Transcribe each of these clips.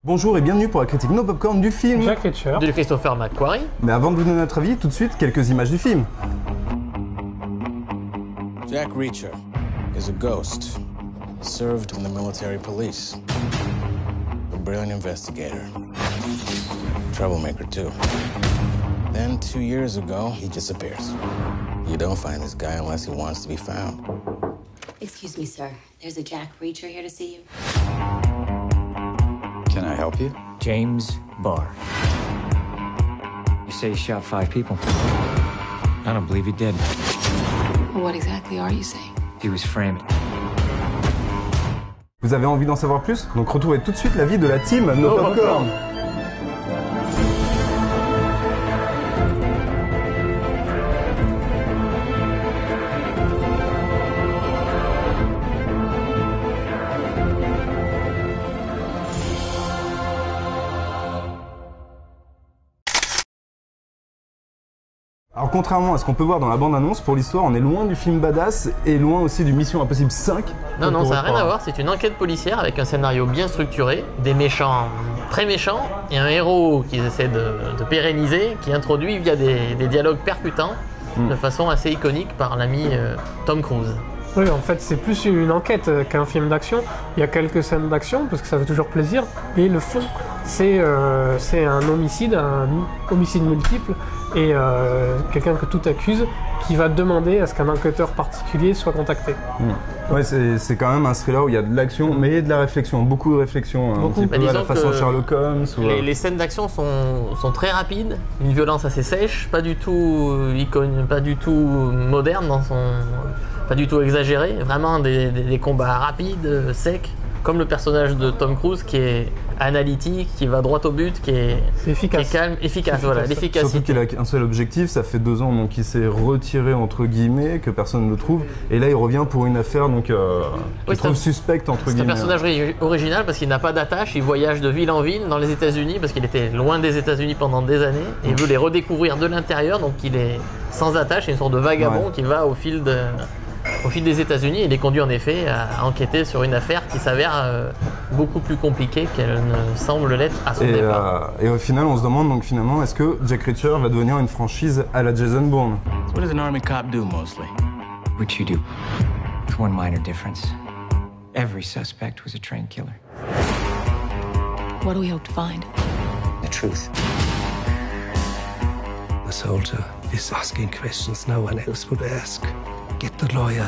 Bonjour et bienvenue pour la critique No Popcorn du film Jack Reacher de Christopher McQuarrie. Mais avant de vous donner notre avis, tout de suite, quelques images du film. Jack Reacher is a ghost, served in the military police. A brilliant investigator. Troublemaker, too. Then, 2 years ago, he disappears. You don't find this guy unless he wants to be found. Excuse me, sir. There's a Jack Reacher here to see you. Can I help you? James Barr. You say he shot 5 people. I don't believe he did. Well, what exactly are you saying? He was framed. Vous avez envie d'en savoir plus? Donc retrouvez tout de suite l'avis de la team No Popcorn. Alors contrairement à ce qu'on peut voir dans la bande-annonce, pour l'histoire, on est loin du film badass et loin aussi du Mission Impossible 5. Non, ça n'a rien à voir, c'est une enquête policière avec un scénario bien structuré, des méchants très méchants et un héros qu'ils essaient de pérenniser, qui introduit via des dialogues percutants de façon assez iconique par l'ami Tom Cruise. Oui, en fait, c'est plus une enquête qu'un film d'action. Il y a quelques scènes d'action, parce que ça fait toujours plaisir, et le fond, c'est un homicide multiple, et quelqu'un que tout accuse, qui va demander à ce qu'un enquêteur particulier soit contacté. Ouais, c'est quand même un thriller où il y a de l'action, mais de la réflexion, beaucoup de réflexion, un petit peu à la façon Sherlock Holmes. Les scènes d'action sont très rapides, une violence assez sèche, pas du tout pas du tout moderne pas du tout exagéré, vraiment des combats rapides, secs, comme le personnage de Tom Cruise qui est analytique, qui va droit au but, qui est calme, efficace, voilà, l'efficacité. Surtout qu'il a un seul objectif, ça fait 2 ans donc il s'est retiré entre guillemets, que personne ne le trouve, et là il revient pour une affaire donc qu'il trouve suspecte entre guillemets. C'est un personnage original parce qu'il n'a pas d'attache, il voyage de ville en ville dans les États-Unis parce qu'il était loin des États-Unis pendant des années et il veut les redécouvrir de l'intérieur, donc il est sans attache, c'est une sorte de vagabond qui va au fil des États-Unis, il est conduit en effet à enquêter sur une affaire qui s'avère beaucoup plus compliquée qu'elle ne semble l'être à son départ. Et au final, on se demande donc finalement, est-ce que Jack Reacher va devenir une franchise à la Jason Bourne? What does an army cop do mostly? What you do. With one minor difference. Every suspect was a trained killer. What do we hope to find? The truth. The soldier is asking questions no one else would ask. Get the lawyer.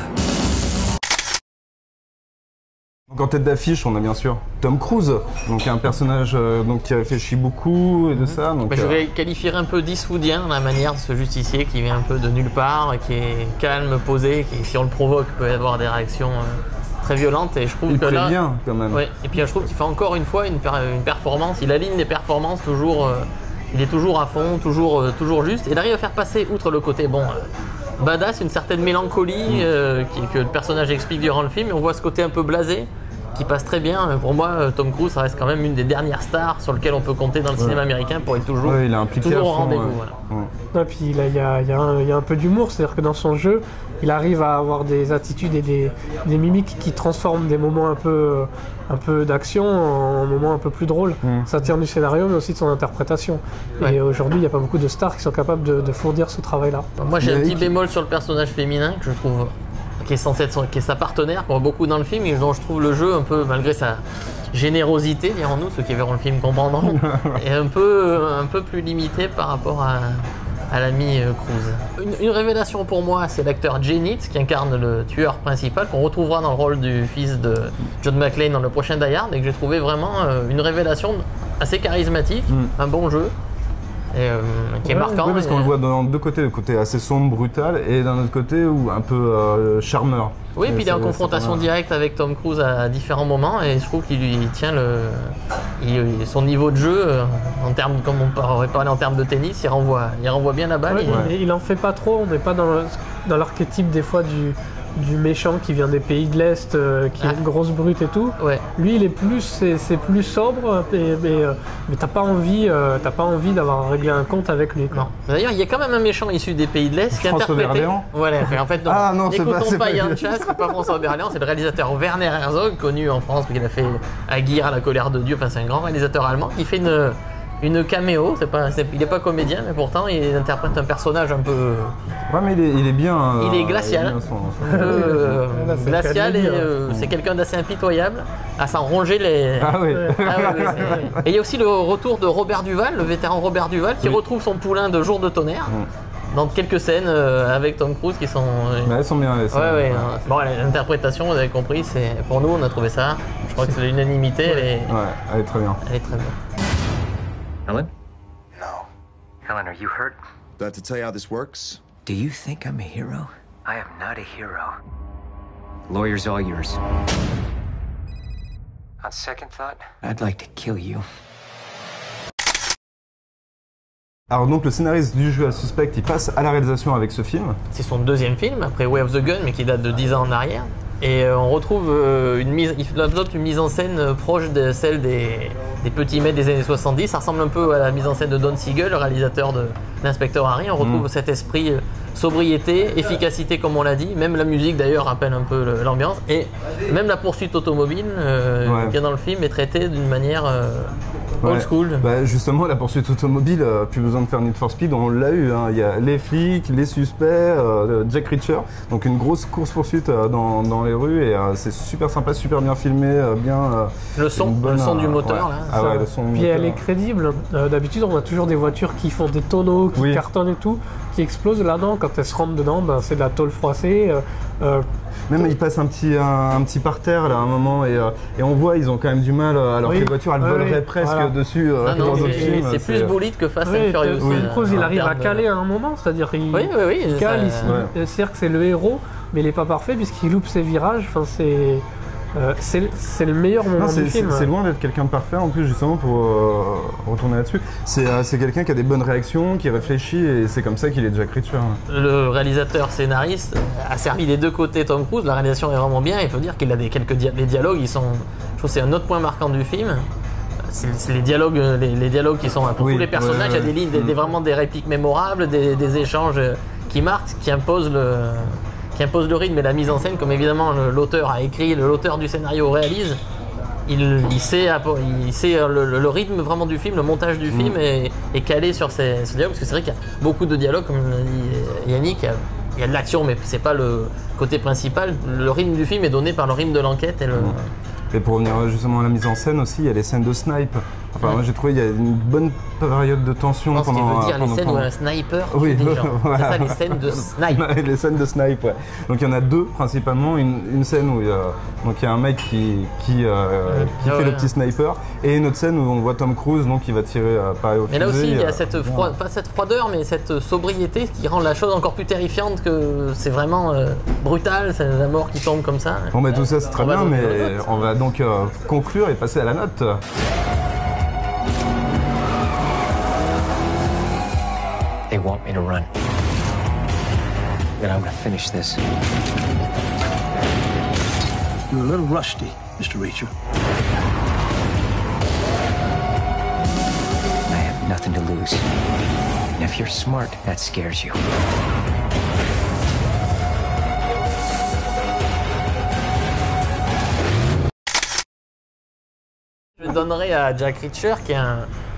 Donc en tête d'affiche, on a bien sûr Tom Cruise, donc un personnage qui réfléchit beaucoup et de ça. Donc, je vais qualifier un peu d'issoudien la manière de ce justicier qui vient un peu de nulle part, qui est calme, posé, qui si on le provoque peut avoir des réactions très violentes. Et je trouve que là, bien quand même. Ouais, et puis je trouve qu'il fait encore une fois une performance. Il aligne les performances toujours. Il est toujours à fond, toujours juste. Et il arrive à faire passer outre le côté badass, une certaine mélancolie que le personnage explique durant le film, et on voit ce côté un peu blasé qui passe très bien. Pour moi, Tom Cruise, ça reste quand même une des dernières stars sur lesquelles on peut compter dans le cinéma américain pour être toujours au rendez-vous. Voilà. Et puis il y a un peu d'humour, c'est-à-dire que dans son jeu, il arrive à avoir des attitudes et des mimiques qui transforment des moments un peu d'action en moments un peu plus drôles. Ça tient du scénario, mais aussi de son interprétation. Ouais. Et aujourd'hui, il n'y a pas beaucoup de stars qui sont capables de fournir ce travail-là. Moi, j'ai un petit bémol sur le personnage féminin que je trouve qui est censé être qui est sa partenaire, qu'on voit beaucoup dans le film, et dont je trouve le jeu un peu, malgré sa générosité, dirons-nous, ceux qui verront le film comprendront, est un peu plus limité par rapport à l'ami Cruise. Une révélation pour moi, c'est l'acteur Jay Nitz qui incarne le tueur principal, qu'on retrouvera dans le rôle du fils de John McClane dans le prochain Die Hard, et que j'ai trouvé vraiment une révélation assez charismatique, un bon jeu. Qui est marquant. Oui, parce qu'on le voit dans 2 côtés, le côté assez sombre, brutal, et d'un autre côté où un peu charmeur. Oui, et puis il est en confrontation directe avec Tom Cruise à différents moments, et je trouve qu'il lui tient son niveau de jeu, en termes, comme on aurait parlé en termes de tennis, il renvoie bien la balle. Ouais, il en fait pas trop, on n'est pas dans l'archétype des fois du méchant qui vient des pays de l'Est, qui est une grosse brute et tout. Ouais. Lui, il est c'est plus sobre, mais t'as pas envie d'avoir réglé un compte avec lui. Quoi. Non. D'ailleurs, il y a quand même un méchant issu des pays de l'Est qui est François interprété. Berléand Voilà, en fait, non. Ah non, c'est N'écoutons pas Yann lui. Chass, c'est pas François Berléand, c'est le réalisateur Werner Herzog, connu en France parce qu'il a fait Aguirre, La colère de Dieu. Enfin, c'est un grand réalisateur allemand qui fait une caméo. Il n'est pas comédien, mais pourtant il interprète un personnage un peu. Ouais, mais il est bien. Il est glacial. il est bien son- Glacial et c'est quelqu'un d'assez impitoyable à s'en ronger les. Ah oui. Et il y a aussi le retour de Robert Duval, le vétéran Robert Duval, qui retrouve son poulain de Jour de tonnerre dans quelques scènes avec Tom Cruise qui sont. Mais elles sont bien. Elles sont bien. Ouais. Bon, l'interprétation, vous avez compris, c'est pour nous, on a trouvé ça. Je crois que c'est l'unanimité. Ouais, elle est très bien. Elle est très bien. Helen? No. Helen, are you hurt? Do I have to tell you how this works? Do you think I'm a hero? I am not a hero. Lawyer's all yours. On second thought, I'd like to kill you. Alors donc le scénariste du jeu à suspect, il passe à la réalisation avec ce film. C'est son deuxième film, après Way of the Gun, mais qui date de 10 ans en arrière. Et on retrouve il adopte une mise en scène proche de celle des petits maîtres des années 70. Ça ressemble un peu à la mise en scène de Don Siegel, le réalisateur de l'Inspecteur Harry. On retrouve cet esprit sobriété, efficacité comme on l'a dit. Même la musique d'ailleurs rappelle un peu l'ambiance. Et même la poursuite automobile qui est dans le film est traitée d'une manière old school. Bah justement, la poursuite automobile, plus besoin de faire Need for Speed, on l'a eu. Hein. Il y a les flics, les suspects, Jack Reacher. Donc une grosse course-poursuite dans les rues et c'est super sympa, super bien filmé, bien... le son du moteur là. Ah ouais, le son du Puis moteur. elle est crédible. D'habitude, on a toujours des voitures qui font des tonneaux, qui cartonnent et tout, qui explosent là-dedans. Quand elles se rentrent dedans, c'est de la tôle froissée. Même il passe un petit parterre là à un moment et on voit ils ont quand même du mal alors que les voitures elles voleraient presque dessus dans d'autres films. C'est plus bolide que Fast and Furious. Tom Cruise il arrive à caler à un moment, c'est-à-dire qu'il cale ici. C'est-à-dire que c'est le héros, mais il n'est pas parfait puisqu'il loupe ses virages. Enfin, c'est le meilleur moment du film. C'est loin d'être quelqu'un de parfait en plus justement pour retourner là-dessus. C'est quelqu'un qui a des bonnes réactions, qui réfléchit et c'est comme ça qu'il est Jack Reacher. Le réalisateur scénariste a servi des deux côtés Tom Cruise. La réalisation est vraiment bien. Il faut dire qu'il a les dialogues. Je trouve que c'est un autre point marquant du film. C'est les dialogues qui sont pour tous les personnages. Il y a des lignes, vraiment des répliques mémorables, des échanges qui marquent, qui imposent le rythme et la mise en scène, comme évidemment l'auteur a écrit, l'auteur du scénario réalise. Il sait le rythme vraiment du film, le montage du film est calé sur ces dialogues, parce que c'est vrai qu'il y a beaucoup de dialogues, comme l'a dit Yannick. Il y a de l'action, mais c'est pas le côté principal. Le rythme du film est donné par le rythme de l'enquête et pour revenir justement à la mise en scène aussi, il y a les scènes de snipe. Enfin, moi j'ai trouvé qu'il y a une bonne période de tension pendant. Ce qui veut dire les scènes où un sniper tue des gens. Voilà. C'est ça, les scènes de snipe. Les scènes de snipe, ouais. Donc il y en a deux principalement. Une scène où il y a un mec qui fait le petit sniper, et une autre scène où on voit Tom Cruise qui va tirer pareil au fusil. Mais là aussi, il y a pas cette froideur, mais cette sobriété qui rend la chose encore plus terrifiante, que c'est vraiment brutal, c'est la mort qui tombe comme ça. Bon, mais tout ça c'est très bien, mais on va donc conclure et passer à la note. They want me to run. Then I'm gonna finish this. You're a little rusty, Mr. Reacher. I have nothing to lose. And if you're smart, that scares you. Je donnerai à Jack Reacher, qui est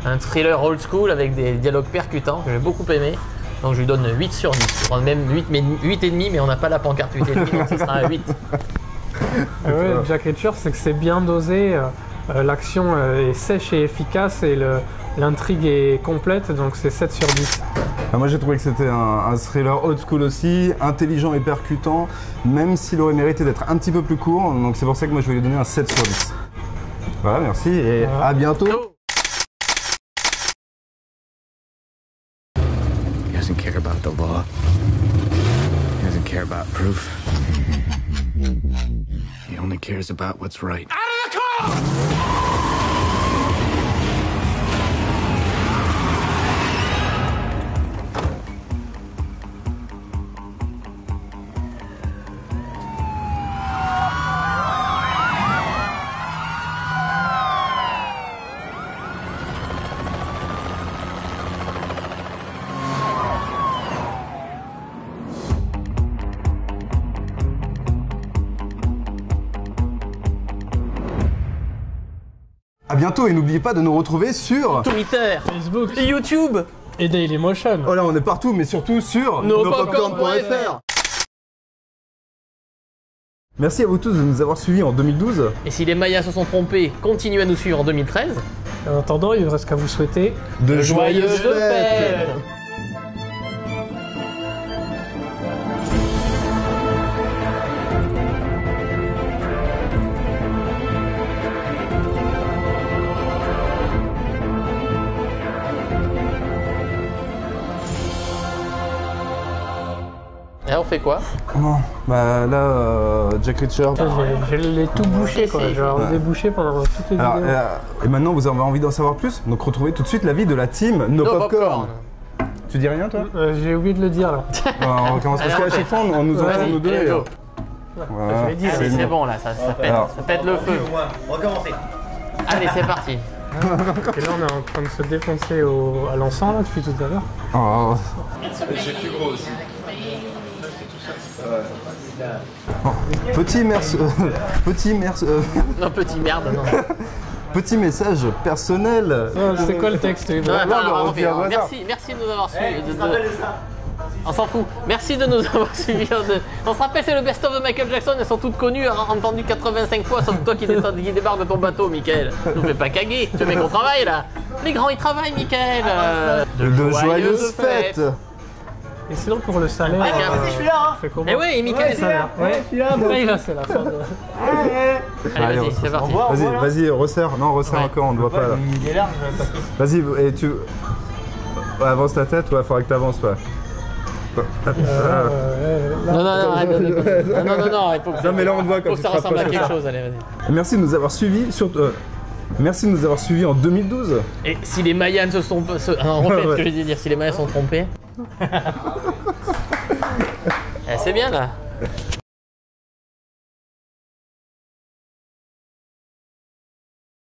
un thriller old school avec des dialogues percutants que j'ai beaucoup aimé. Donc je lui donne 8 sur 10. Je prends même 8,5, mais on n'a pas la pancarte 8,5, donc ce sera un 8. Jack Reacher, c'est que c'est bien dosé, l'action est sèche et efficace et l'intrigue est complète, donc c'est 7 sur 10. Moi j'ai trouvé que c'était un thriller old school aussi, intelligent et percutant, même s'il aurait mérité d'être un petit peu plus court, donc c'est pour ça que moi je vais lui donner un 7 sur 10. Voilà, merci et à bientôt. He doesn't care about the law. He doesn't care about proof. He only cares about what's right. Out of the car! bientôt et n'oubliez pas de nous retrouver sur... Twitter, Facebook et YouTube, et Dailymotion. Oh là, on est partout, mais surtout sur nopopcorn.fr. Merci à vous tous de nous avoir suivis en 2012. Et si les Mayas se sont trompés, continuez à nous suivre en 2013. En attendant, il ne reste qu'à vous souhaiter De Joyeuses fêtes. Et on fait quoi? Non, bah là, Jack Reacher. Je l'ai tout bouché, quoi. si. Je vais débouché pendant toutes les Alors, vidéos. et maintenant, vous avez envie d'en savoir plus? Donc, retrouvez tout de suite l'avis de la team No Popcorn. Tu dis rien, toi? J'ai oublié de le dire, là. On recommence parce qu'à chaque fois, on nous entend, nous deux. Allez, et- go. Voilà, Je l'ai dit, Allez, c'est c'est bon. bon là, ça pète, Alors. ça pète le feu. Allez, c'est parti. Et là, on est en train de se défoncer à l'encens, là, depuis tout à l'heure. Oh. Petit merci. Non, petit merde, non. Petit message personnel. C'est quoi le texte? Non, non, attends, on on dit fait- à hasard. merci de nous avoir suivis. On s'en fout. Merci de nous avoir suivis. On se rappelle, c'est le best-of de Michael Jackson. Elles sont toutes connues, entendues 85 fois, sauf toi qui débarque de ton bateau, Michael. Nous fais pas caguer. Tu veux qu'on travaille là? Les grands, ils travaillent, Michael. De joyeuses fêtes. Et sinon, pour le salaire, je suis là. on fait comment? Eh ouais, et Michael, c'est là. Ouais, là, c'est la fin de... Allez, vas-y, c'est parti. Vas-y, resserre. Non, resserre Ouais. encore, on ne voit pas là. Vas-y, et tu. Ouais, avance ta tête, ouais, faudra que t'avances, ouais. Non, arrête, non, il faut que Non, mais là, on te voit quand faut tu que ça te ressemble à rapproches quelque comme chose. Allez, vas-y. Merci de nous avoir suivis Merci de nous avoir suivis en 2012. Et si les Mayas se sont... Non, refais ce que j'ai dit dire. Si les Mayas sont trompés... Eh, c'est bien, là.